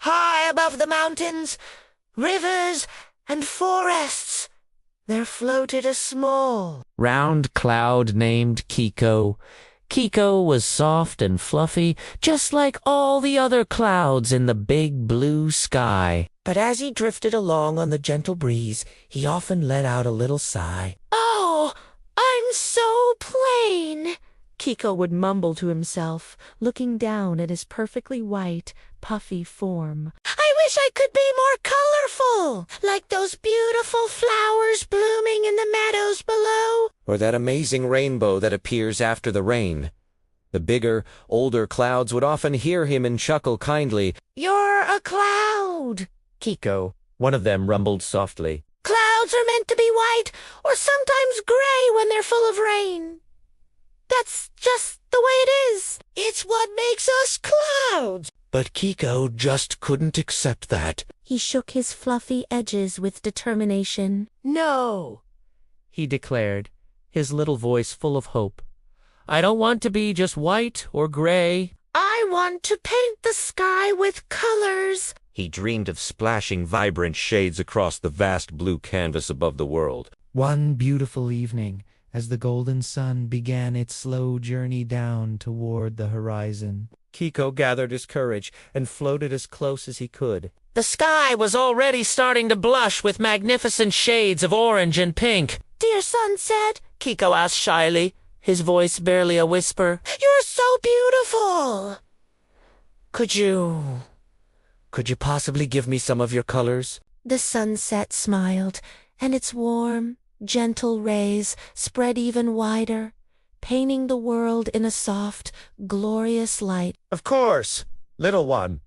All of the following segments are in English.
High above the mountains, rivers, and forests, there floated a small, round cloud named Kiko. Kiko was soft and fluffy, just like all the other clouds in the big blue sky. But as he drifted along on the gentle breeze, he often let out a little sigh. "Oh, I'm so plain," Kiko would mumble to himself, looking down at his perfectly white, puffy form. "I wish I could be more colorful, like those beautiful flowers blooming in the meadows below. Or that amazing rainbow that appears after the rain." The bigger, older clouds would often hear him and chuckle kindly. "You're a cloud, Kiko," one of them rumbled softly. "Clouds are meant to be white or sometimes gray when they're full of rain. That's just the way it is. It's what makes us clouds." But Kiko just couldn't accept that. He shook his fluffy edges with determination. "No," he declared, his little voice full of hope. "I don't want to be just white or gray. I want to paint the sky with colors." He dreamed of splashing vibrant shades across the vast blue canvas above the world. One beautiful evening, as the golden sun began its slow journey down toward the horizon, Kiko gathered his courage and floated as close as he could. The sky was already starting to blush with magnificent shades of orange and pink. "Dear Sunset," Kiko asked shyly, his voice barely a whisper, "you're so beautiful. Could you possibly give me some of your colors?" The sunset smiled, and its warm, gentle rays spread even wider, painting the world in a soft, glorious light. "Of course, little one,"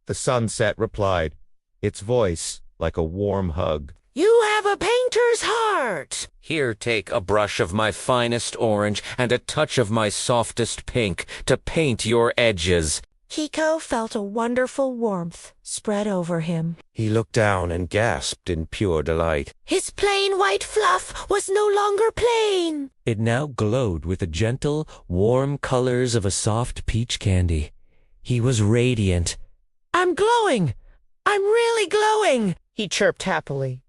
the sunset replied, its voice like a warm hug. "You have a painter's heart. Here, take a brush of my finest orange and a touch of my softest pink to paint your edges." Kiko felt a wonderful warmth spread over him. He looked down and gasped in pure delight. His plain white fluff was no longer plain. It now glowed with the gentle, warm colors of a soft peach candy. He was radiant. "I'm glowing! I'm really glowing!" he chirped happily.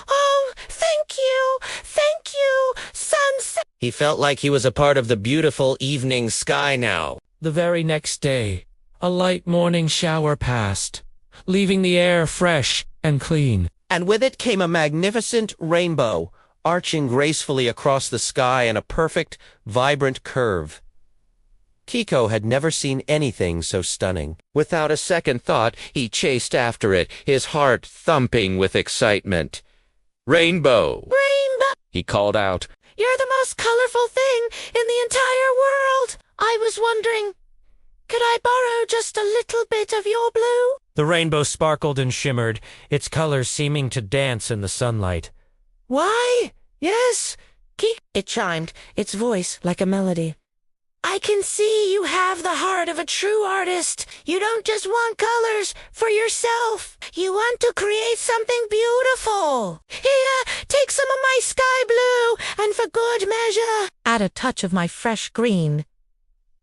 "Oh, thank you, sunset." He felt like he was a part of the beautiful evening sky now. The very next day, a light morning shower passed, leaving the air fresh and clean. And with it came a magnificent rainbow, arching gracefully across the sky in a perfect, vibrant curve. Kiko had never seen anything so stunning. Without a second thought, he chased after it, his heart thumping with excitement. "Rainbow! Rainbow!" he called out. "You're the most colorful thing in the entire world. I was wondering, could I borrow just a little bit of your blue?" The rainbow sparkled and shimmered, its colors seeming to dance in the sunlight. "Why, yes," it chimed, its voice like a melody. "I can see you have the heart of a true artist. You don't just want colors for yourself. You want to create something beautiful. Here, take some of my sky blue, and for good measure, add a touch of my fresh green."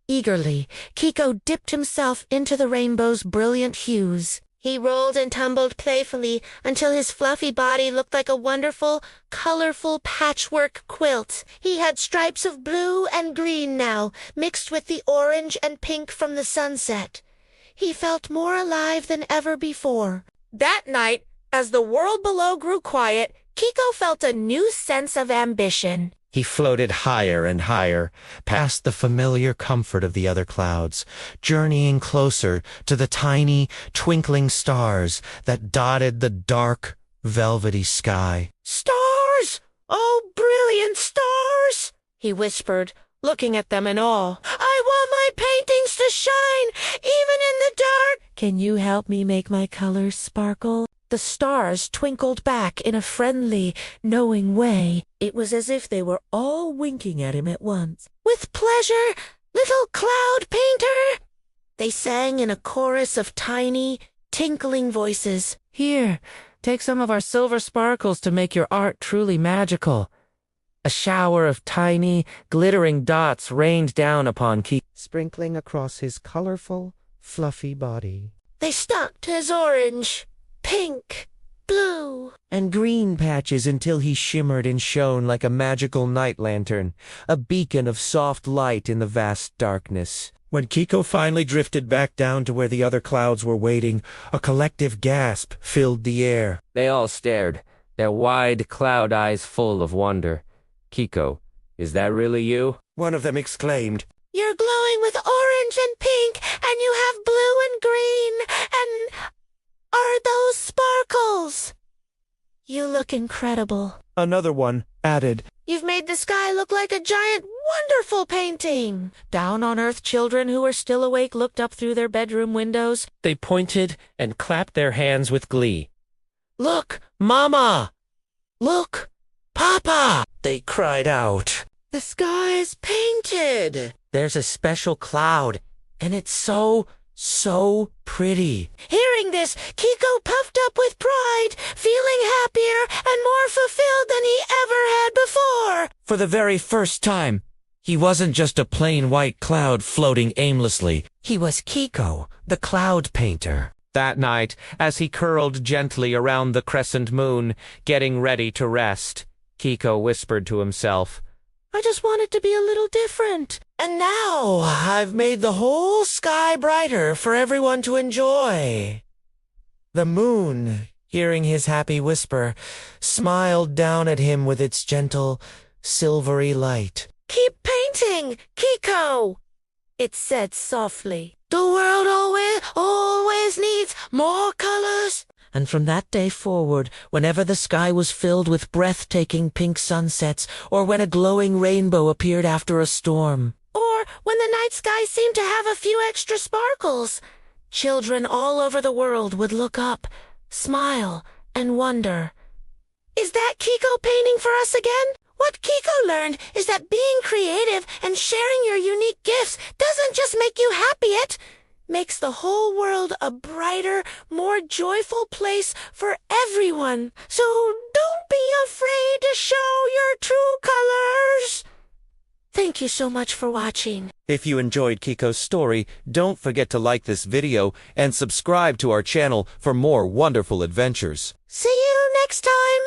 Eagerly, Kiko dipped himself into the rainbow's brilliant hues. He rolled and tumbled playfully until his fluffy body looked like a wonderful, colorful patchwork quilt. He had stripes of blue and green now, mixed with the orange and pink from the sunset. He felt more alive than ever before. That night, as the world below grew quiet, Kiko felt a new sense of ambition. He floated higher and higher, past the familiar comfort of the other clouds, journeying closer to the tiny, twinkling stars that dotted the dark, velvety sky. "Stars! Oh, brilliant stars!" he whispered, looking at them in awe. "I want my paintings to shine, even in the dark. Can you help me make my colors sparkle?" The stars twinkled back in a friendly, knowing way. It was as if they were all winking at him at once. "With pleasure, little cloud painter," they sang in a chorus of tiny, tinkling voices. "Here, take some of our silver sparkles to make your art truly magical." A shower of tiny, glittering dots rained down upon Kiko, sprinkling across his colorful, fluffy body. They stuck as orange, pink, blue, and green patches until he shimmered and shone like a magical night lantern, a beacon of soft light in the vast darkness. When Kiko finally drifted back down to where the other clouds were waiting, a collective gasp filled the air. They all stared, their wide cloud eyes full of wonder. Kiko, is that really you? One of them exclaimed. You're glowing with orange and pink, and you have blue and green, and are those sparkles? You look incredible. Another one added. You've made the sky look like a giant, wonderful painting. Down on earth, children who were still awake looked up through their bedroom windows. They pointed and clapped their hands with glee. Look, Mama! Look, Papa! They cried out. The sky's painted. There's a special cloud, and it's so pretty. Hearing this, Kiko puffed up with pride, feeling happier and more fulfilled than he ever had before. For the very first time, he wasn't just a plain white cloud floating aimlessly. He was Kiko, the cloud painter. That night, as he curled gently around the crescent moon, getting ready to rest, Kiko whispered to himself, I just want it to be a little different. And now I've made the whole sky brighter for everyone to enjoy. The moon, hearing his happy whisper, smiled down at him with its gentle, silvery light. Keep painting, Kiko, it said softly. The world always needs more colors. And from that day forward, whenever the sky was filled with breathtaking pink sunsets, or when a glowing rainbow appeared after a storm, or when the night sky seemed to have a few extra sparkles, children all over the world would look up, smile, and wonder, is that Kiko painting for us again? What Kiko learned is that being creative and sharing your unique gifts doesn't just make you happy, it makes the whole world a brighter, more joyful place for everyone. So don't be afraid to show your true colors. Thank you so much for watching. If you enjoyed Kiko's story, don't forget to like this video and subscribe to our channel for more wonderful adventures. See you next time.